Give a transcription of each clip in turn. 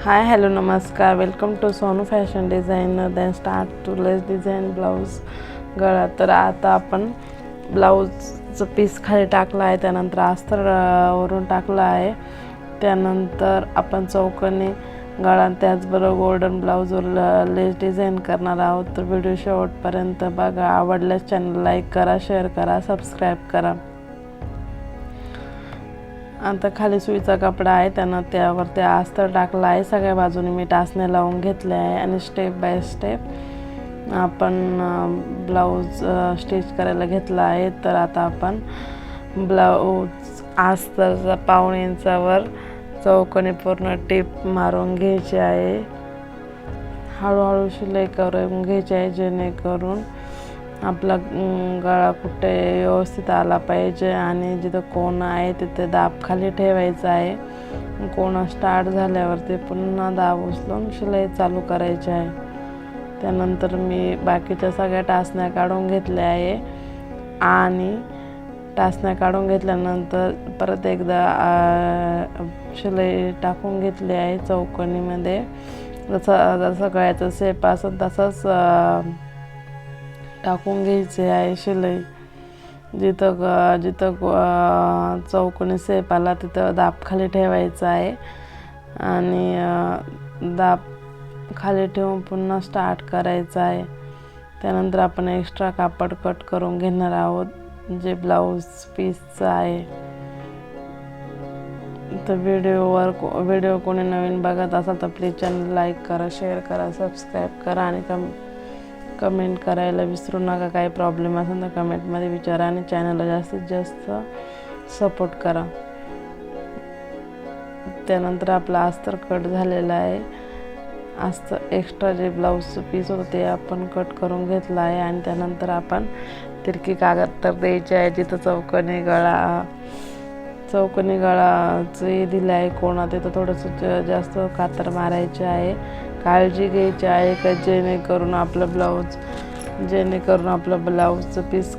हाय hello नमस्कार, welcome to Sonu fashion designer. Then start to let's design blouse गळा. तर आता आपण ब्लाऊजचं पीस खाली टाकला आहे, त्यानंतर अस्तर वरून टाकला आहे, त्यानंतर आपण चौकोनी गळा त्याचबरोबर गोल्डन ब्लाऊजवर लेस डिझाईन करणार आहोत. तर व्हिडिओ शेवटपर्यंत बघा. आवडल्यास चॅनल लाईक करा, शेअर करा, सबस्क्राईब करा. आता खाली सुईचा कपडा आहे, त्यानं त्यावरती अस्तर टाकला आहे. सगळ्या बाजूने मी टाचण्या लावून घेतले आहे आणि स्टेप बाय स्टेप आपण ब्लाऊज स्टिच करायला घेतला आहे. तर आता आपण ब्लाऊज अस्तरचा 1.5 इंचावर चौकोनी पूर्ण टिप मारून घ्यायची आहे. हळूहळू शिलाई करून घ्यायची आहे, जेणेकरून आपला गळा कुठे व्यवस्थित आला पाहिजे आणि जिथं कोण आहे तिथे दाब खाली ठेवायचा आहे. कोण स्टार्ट झाल्यावरती पुन्हा दाब उचलून शिलाई चालू करायची आहे. त्यानंतर मी बाकीच्या सगळ्या टाचण्या काढून घेतल्या आहे आणि टाचण्या काढून घेतल्यानंतर परत एकदा शिलाई टाकून घेतली आहे चौकोनीमध्ये. जसं गळ्याचा शेप असं तसंच टाकून घ्यायचे आहे शिलाई. जिथं चौकोनी शेप आला तिथं दाब खाली ठेवायचा आहे आणि दाब खाली ठेवून पुन्हा स्टार्ट करायचा आहे. त्यानंतर आपण एक्स्ट्रा कापड कट करून घेणार आहोत, जे ब्लाऊज पीसचं आहे. तर व्हिडिओ कोणी नवीन बघत असाल तर प्लीज चॅनल लाईक करा, शेअर करा, सबस्क्राईब करा आणि कमेंट करायला विसरू नका. काही प्रॉब्लेम असेल तर कमेंटमध्ये विचारा आणि चॅनलला जास्तीत जास्त सपोर्ट करा. त्यानंतर आपला अस्तर कट झालेला आहे. अस्तर एक्स्ट्रा जे ब्लाऊजचं पीस होतं ते आपण कट करून घेतलं आहे आणि त्यानंतर आपण तिरकी कागद तर द्यायची आहे. जिथं चौकोनी गळाचे दिलं आहे कोणा तिथं थोडंसं जास्त कातर मारायचे आहे. काळजी घ्यायची आहे का जेणेकरून आपलं ब्लाऊजचं पीस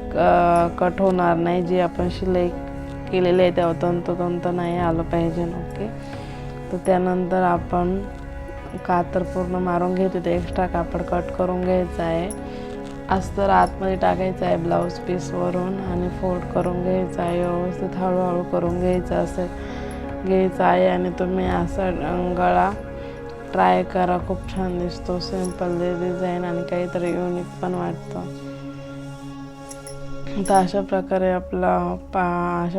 कट होणार नाही. जी आपण शिलाई केलेली आहे त्यावर तंतोतंत नाही आलं पाहिजे. ओके. तर त्यानंतर आपण कातर पूर्ण मारून घेतो, ते एक्स्ट्रा कापड कट करून घ्यायचं आहे. अस्तर आतमध्ये टाकायचं आहे ब्लाऊज पीसवरून आणि फोल्ड करून घ्यायचं आहे. व्यवस्थित हळूहळू करून घ्यायचं आहे आणि तुम्ही असा गळा ट्राय करा. खूप छान दिसतो, सिंपल डिझाईन आणि काहीतरी युनिक पण वाटतं. तर अशा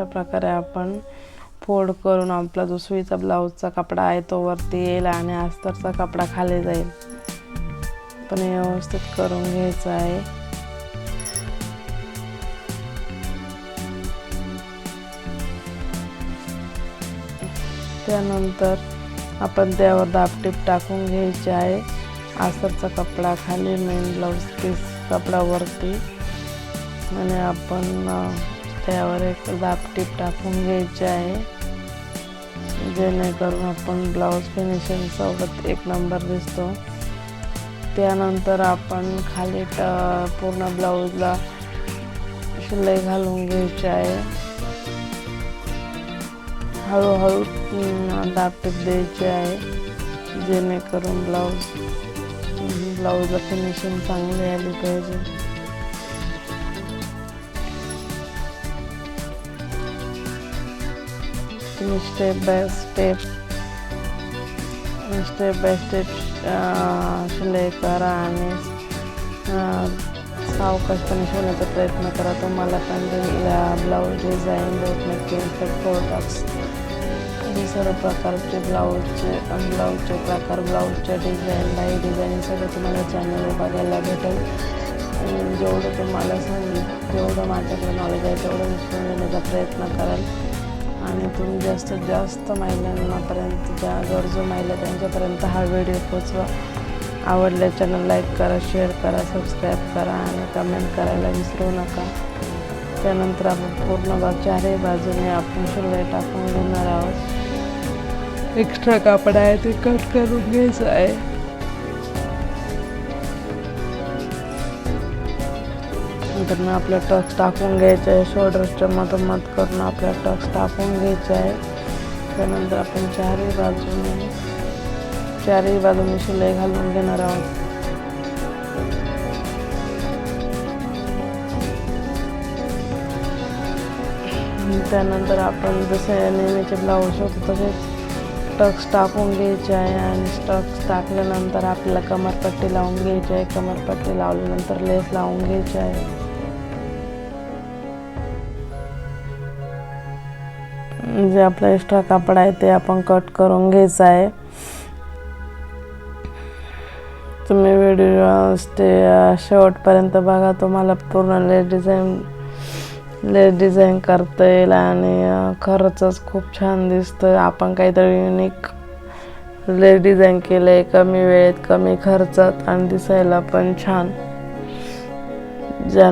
प्रकारे आपण फोल्ड करून आपला जो सुईचा ब्लाऊजचा कपडा आहे तो वरती येईल आणि अस्तरचा कपडा खाली जाईल. पण व्यवस्थित करून घ्यायचं आहे. त्यानंतर आपण त्यावर दाबटीप टाकून घ्यायची आहे. अस्तरचा कपडा खाली, मेन ब्लाऊज पीस कपडावरती आणि आपण त्यावर एक दाबटीप टाकून घ्यायची आहे, जेणेकरून आपण ब्लाऊज फिनिशिंग सोबत एक नंबर दिसतो. त्यानंतर आपण खाली पूर्ण ब्लाऊजला शिलाई घालून घ्यायची आहे. हळूहळू दाबटीप द्यायची आहे, जेणेकरून ब्लाऊजला फिनिशिंग चांगली आली पाहिजे. तुम्ही स्टेप बाय स्टेप शिलाई करा आणि सावकाशपणे शिवण्याचा प्रयत्न करा. तुम्हाला पण ब्लाऊज डिझाईन नक्की इफेक्ट होतात. हे सर्व प्रकारचे ब्लाऊजचे प्रकार, ब्लाऊजच्या डिझाईन, बाई डिझाईन सगळं तुम्हाला चॅनलवर बघायला भेटेल. जेवढं माझ्याकडे नॉलेज आहे तेवढं मी शिवून देण्याचा प्रयत्न कराल आणि तुम्ही जास्तीत जास्त महिलांपर्यंत, ज्या गरजू महिला त्यांच्यापर्यंत हा व्हिडिओ पोचवा. आवडल्या चॅनल लाईक करा, शेअर करा, सबस्क्राईब करा आणि कमेंट करायला विसरू नका. त्यानंतर आपण पूर्ण चारही बाजूने आपण शिलाई टाकून घेणार आहोत. एक्स्ट्रा कापड आहे ते कट करून घ्यायचं आहे. नंतर आपल्या टक्स टाकून घ्यायचे आहे. शोल्डरच्या मधोमध करून आपल्या टक्स टाकून घ्यायचे आहे. त्यानंतर आपण चारही बाजूने चारही बाजूने शिलाई घालून घेणार आहोत. त्यानंतर आपण जसे नेहमीचे ब्लाऊज शिवतो तसेच टक्स टाकून घ्यायचे आहे आणि टक्स टाकल्यानंतर आपल्याला कमरपट्टी लावून घ्यायची आहे. कमरपट्टी लावल्यानंतर लेस लावून घ्यायची आहे. जे आपलं एक्स्ट्रा कापड आहे ते आपण कट करून घ्यायचं आहे. तुम्ही व्हिडिओ शेवटपर्यंत बघा, तुम्हाला पूर्ण लेस डिझाईन करता येईल आणि खरंच खूप छान दिसतं. आपण काहीतरी युनिक लेस डिझाईन केलं आहे, कमी वेळेत कमी खर्चात आणि दिसायला पण छान. जे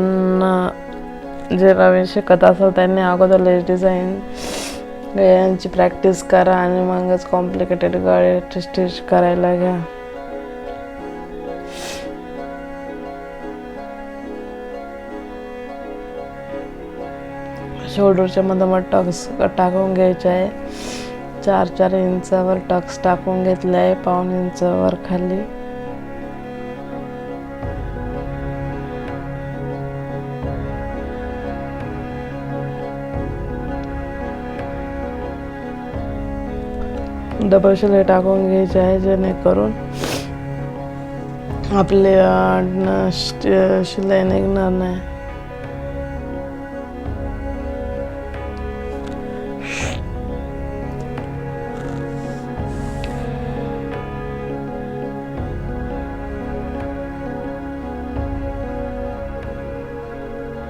नवीन शिकत असेल त्यांनी अगोदर लेस डिझाईन यांची प्रॅक्टिस करा आणि मगच कॉम्प्लिकेटेड गळे स्टिच करायला घ्या. शोल्डरच्या मधोमध टक्स टाकून घ्यायचे आहे. 4-4 इंचावर टक्स टाकून घेतले आहे, 1.5 इंच वर खाली. डबल शिलाई टाकून घ्यायची आहे जेणेकरून आपले शिलाई निघणार नाही.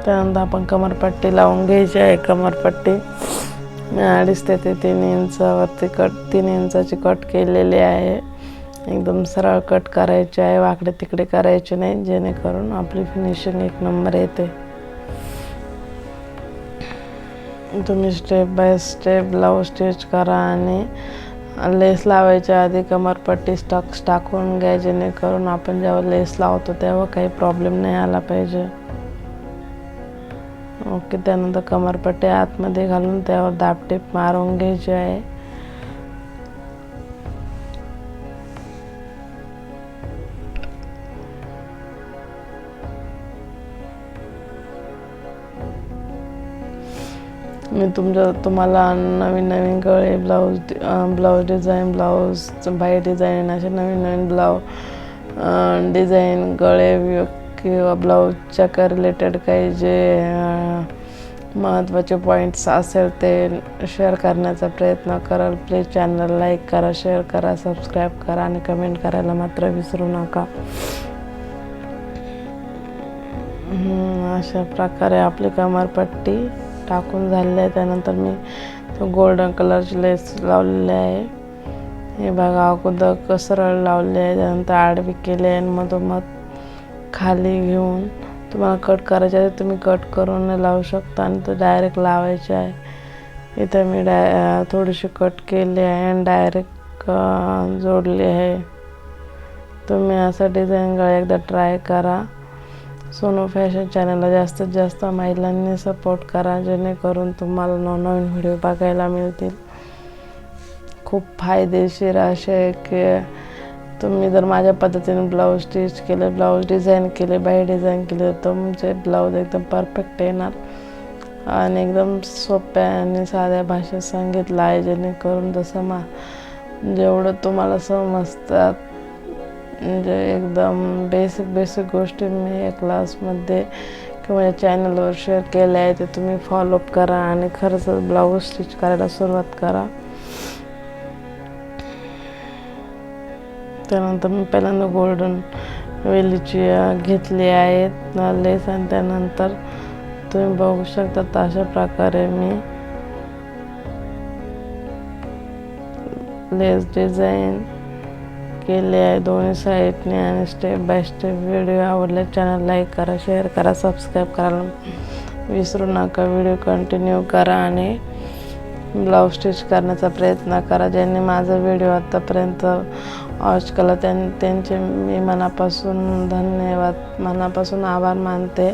त्यानंतर आपण कमरपट्टी लावून घ्यायची आहे. कमरपट्टी मी 2.5 ते 3 इंचावरती 3 इंचाची कट केलेली आहे. एकदम सरळ कट करायची आहे, वाकडे तिकडे करायचे नाही, जेणेकरून आपली फिनिशिंग 1 नंबर येते. तुम्ही step by step blouse stitch करा आणि लेस लावायच्या आधी कमरपट्टी टक्स टाकून घ्या, जेणेकरून आपण जेव्हा लेस लावतो तेव्हा काही प्रॉब्लेम नाही आला पाहिजे. ओके. त्यानंतर कमरपट्टी आतमध्ये घालून त्यावर दाबटीप मारून घ्यायची आहे. मी तुम्हाला नवीन गळे blouse design, blouse by design असे नवीन डिझाईन गळे किंवा ब्लाऊजच्या रिलेटेड काही जे महत्त्वाचे पॉईंट्स असेल ते शेअर करण्याचा प्रयत्न कराल. प्लीज चॅनल लाईक करा, शेअर करा, सबस्क्राईब करा आणि कमेंट करायला मात्र विसरू नका. अशा प्रकारे आपली कमरपट्टी टाकून झालेली आहे. त्यानंतर मी गोल्डन कलरची लेस लावलेली आहे. हे बघा, अगोदर सरळ लावले आहे, त्यानंतर आडवी केले आणि मधोमध खाली घेऊन तुम्हाला कट करायचे आहे तुम्ही कट करून लावू शकता आणि तो डायरेक्ट लावायचे आहे. इथे मी थोडीशी कट केली आहे आणि डायरेक्ट जोडली आहे. तुम्ही असं डिझाईन गळे एकदा ट्राय करा. सोनू फॅशन चॅनलला जास्तीत जास्त महिलांनी सपोर्ट करा, जेणेकरून तुम्हाला नवनवीन व्हिडिओ बघायला मिळतील. खूप फायदेशीर असे की तुम्ही जर माझ्या पद्धतीने ब्लाऊज स्टिच केले, ब्लाऊज डिझाईन केले, बाय डिझाईन केले, तर तुमचे ब्लाऊज एकदम परफेक्ट येणार आणि एकदम सोप्या आणि साध्या भाषेत सांगितलं आहे, जेणेकरून जसं जेवढं तुम्हाला समजतात म्हणजे एकदम बेसिक गोष्टी मी या क्लासमध्ये किंवा या चॅनलवर शेअर केल्या आहे, ते तुम्ही फॉलोअप करा आणि खरंच ब्लाऊज स्टिच करायला सुरुवात करा. त्यानंतर मी पहिल्यांदा गोल्डन वेलीची घेतली आहे लेस आणि त्यानंतर तुम्ही बघू शकता अशा प्रकारे मी लेस डिझाईन केले आहे दोन्ही साईडने. आणि स्टेप बाय स्टेप व्हिडिओ आवडले चॅनल लाईक करा, शेअर करा, सबस्क्राईब करायला विसरू नका. व्हिडिओ कंटिन्यू करा आणि ब्लाऊज स्टिच करण्याचा प्रयत्न करा. ज्यांनी माझा व्हिडिओ आत्तापर्यंत वॉच केला त्यांचे मी मनापासून धन्यवाद, मनापासून आभार मानते.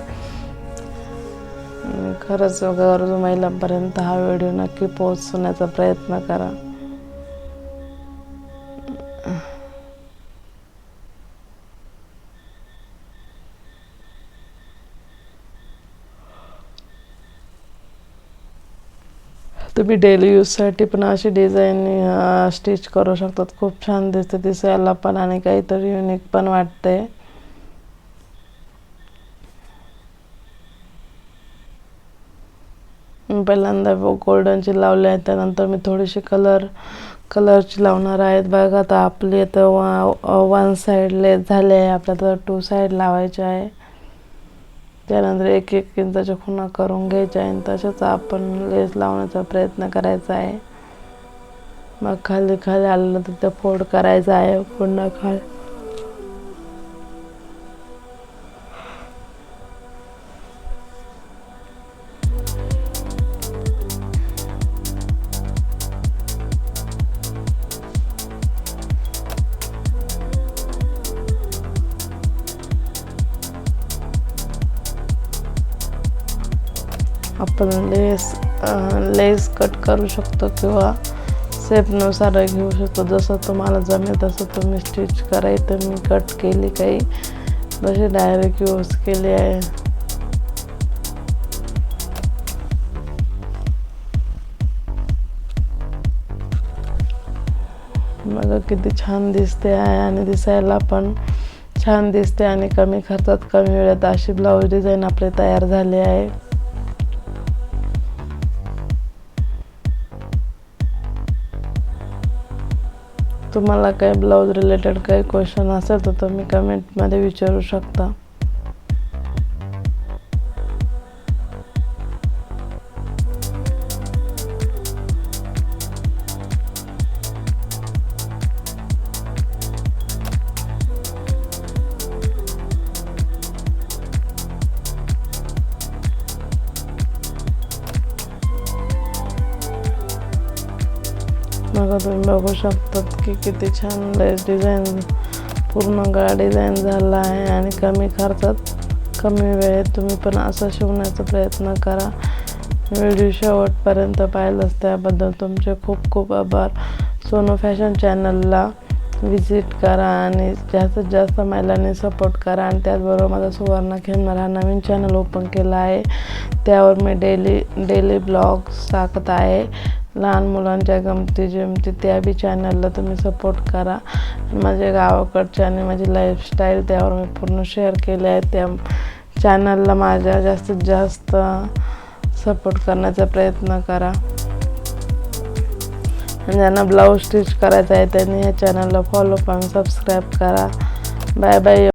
खरंच गरजू महिलांपर्यंत हा व्हिडिओ नक्की पोहोचवण्याचा प्रयत्न करा. तुम्ही डेली यूजसाठी पण अशी डिझाईन स्टिच करू शकतात. खूप छान दिसते दिसायला पण आणि काहीतरी युनिक पण वाटते. पहिल्यांदा गोल्डनची लावले आहे, त्यानंतर मी थोडीशी कलरची लावणार आहेत. बघा आता आपली आता 1 साईड लेस झाले आहे, आपल्याला 2 साईड लावायचे आहे. त्यानंतर 1-1 इंचाच्या खुणा करून घ्यायच्या आहे. तसेच आपण लेस लावण्याचा प्रयत्न करायचा आहे. मग खाली आलेलं तर ते फोल्ड करायचं आहे पुन्हा खाली. आपण लेस कट करू शकतो किंवा शेपनुसार घेऊ शकतो. जसं तुम्हाला जमेल तसं तुम्ही स्टिच करायचं. मी कट केली काही, तशी डायरेक्ट यूज केली आहे. बघा किती छान दिसते आहे आणि दिसायला पण छान दिसते आणि कमी खर्चात कमी वेळात अशी ब्लाऊज डिझाईन आपली तयार झाली आहे. तुम्हाला काही ब्लाऊज रिलेटेड काही क्वेश्चन असेल तर तुम्ही कमेंटमध्ये विचारू शकता. मग तुम्ही बघू शकतात की किती छान लेस डिझाईन पूर्ण गळा डिझाईन झाला आहे आणि कमी खर्चात कमी वेळेत तुम्ही पण असं शिवण्याचा प्रयत्न करा. व्हिडिओ शेवटपर्यंत पाहिलंच त्याबद्दल तुमचे खूप खूप आभार. सोनू फॅशन चॅनलला विजिट करा आणि जास्तीत जास्त महिलांनी सपोर्ट करा. आणि त्याचबरोबर माझा सुवर्ण खेळणार हा नवीन चॅनल ओपन केला आहे, त्यावर मी डेली ब्लॉग्स टाकत आहे. लहान मुलांच्या गमती जमती त्या बी चॅनलला तुम्ही सपोर्ट करा. माझे गावाकडचे आणि माझी लाईफस्टाईल त्यावर मी पूर्ण शेअर केले आहे. त्या चॅनलला माझ्या जास्तीत जास्त सपोर्ट करण्याचा प्रयत्न करा. आणि ज्यांना ब्लाऊज स्टिच करायचा आहे त्यांनी या चॅनलला फॉलो पण सबस्क्राईब करा. Bye bye.